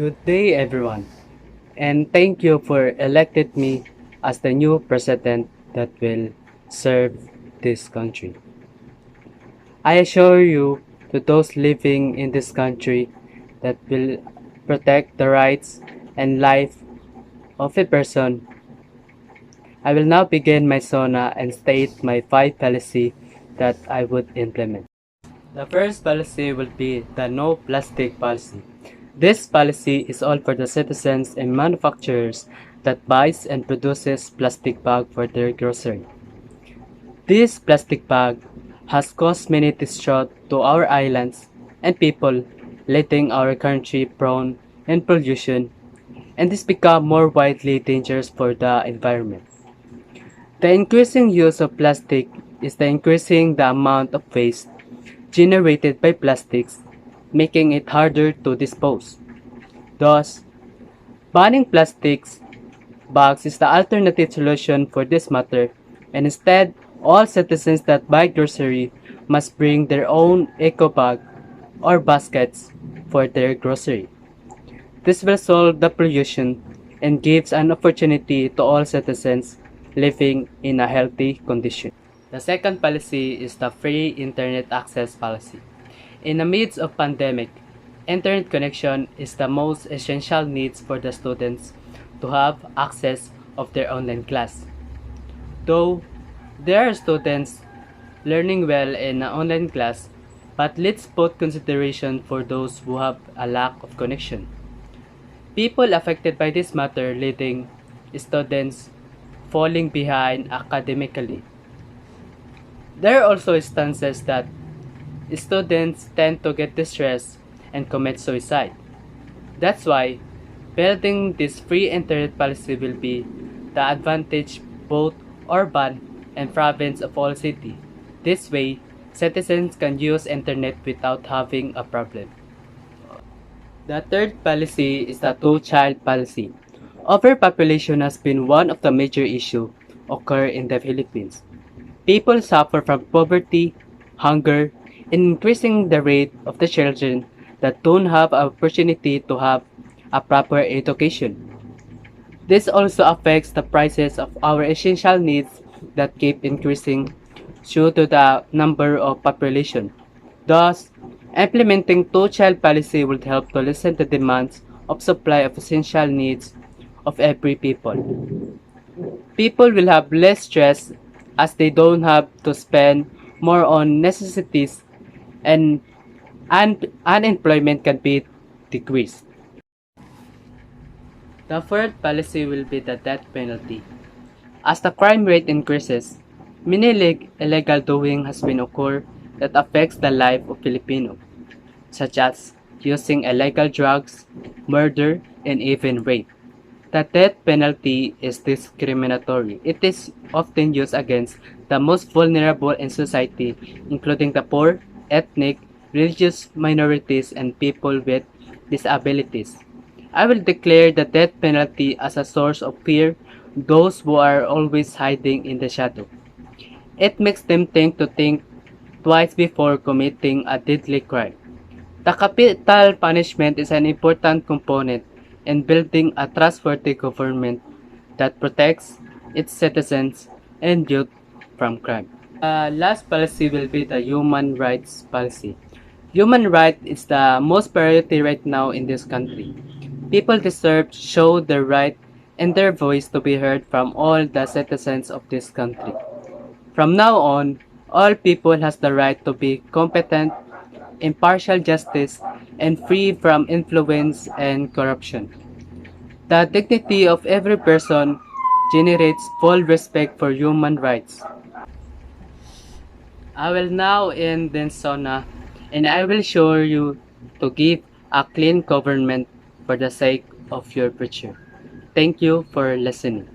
Good day, everyone, and thank you for elected me as the new president that will serve this country. I assure you to those living in this country that will protect the rights and life of a person. I will now begin my SONA and state my 5 policy that I would implement. The first policy will be the no plastic policy. This policy is all for the citizens and manufacturers that buys and produces plastic bag for their grocery. This plastic bag has caused many distress to our islands and people, leaving our country prone in pollution, and this become more widely dangerous for the environment. The increasing use of plastic is the increasing the amount of waste generated by plastics, making it harder to dispose. Thus, banning plastics bags is the alternative solution for this matter, and instead, all citizens that buy grocery must bring their own eco bag or baskets for their grocery. This will solve the pollution and gives an opportunity to all citizens living in a healthy condition. The second policy is the free internet access policy. In the midst of pandemic, internet connection is the most essential needs for the students to have access of their online class. Though there are students learning well in an online class, but let's put consideration for those who have a lack of connection. People affected by this matter leading students falling behind academically. There are also instances that students tend to get distressed and commit suicide. That's why building this free internet policy will be the advantage both urban and province of all city. This way, citizens can use internet without having a problem. The third policy is the two-child policy. Overpopulation has been one of the major issues occur in the Philippines. People suffer from poverty, hunger, and increasing the rate of the children that don't have an opportunity to have a proper education. This also affects the prices of our essential needs that keep increasing due to the number of population. Thus, implementing two-child policy would help to lessen the demands of supply of essential needs of every people. People will have less stress as they don't have to spend more on necessities and unemployment can be decreased. The fourth policy will be the death penalty. As the crime rate increases, many illegal doing has been occur that affects the life of Filipino, such as using illegal drugs, murder, and even rape. The death penalty is discriminatory. It is often used against the most vulnerable in society, including the poor, ethnic, religious minorities, and people with disabilities. I will declare the death penalty as a source of fear those who are always hiding in the shadow. It makes them think twice before committing a deadly crime. The capital punishment is an important component in building a trustworthy government that protects its citizens and youth from crime. The last policy will be the human rights policy. Human rights is the most priority right now in this country. People deserve to show their right and their voice to be heard from all the citizens of this country. From now on, all people has the right to be competent, impartial justice, and free from influence and corruption. The dignity of every person generates full respect for human rights. I will now end this SONA and I will show you to give a clean government for the sake of your future. Thank you for listening.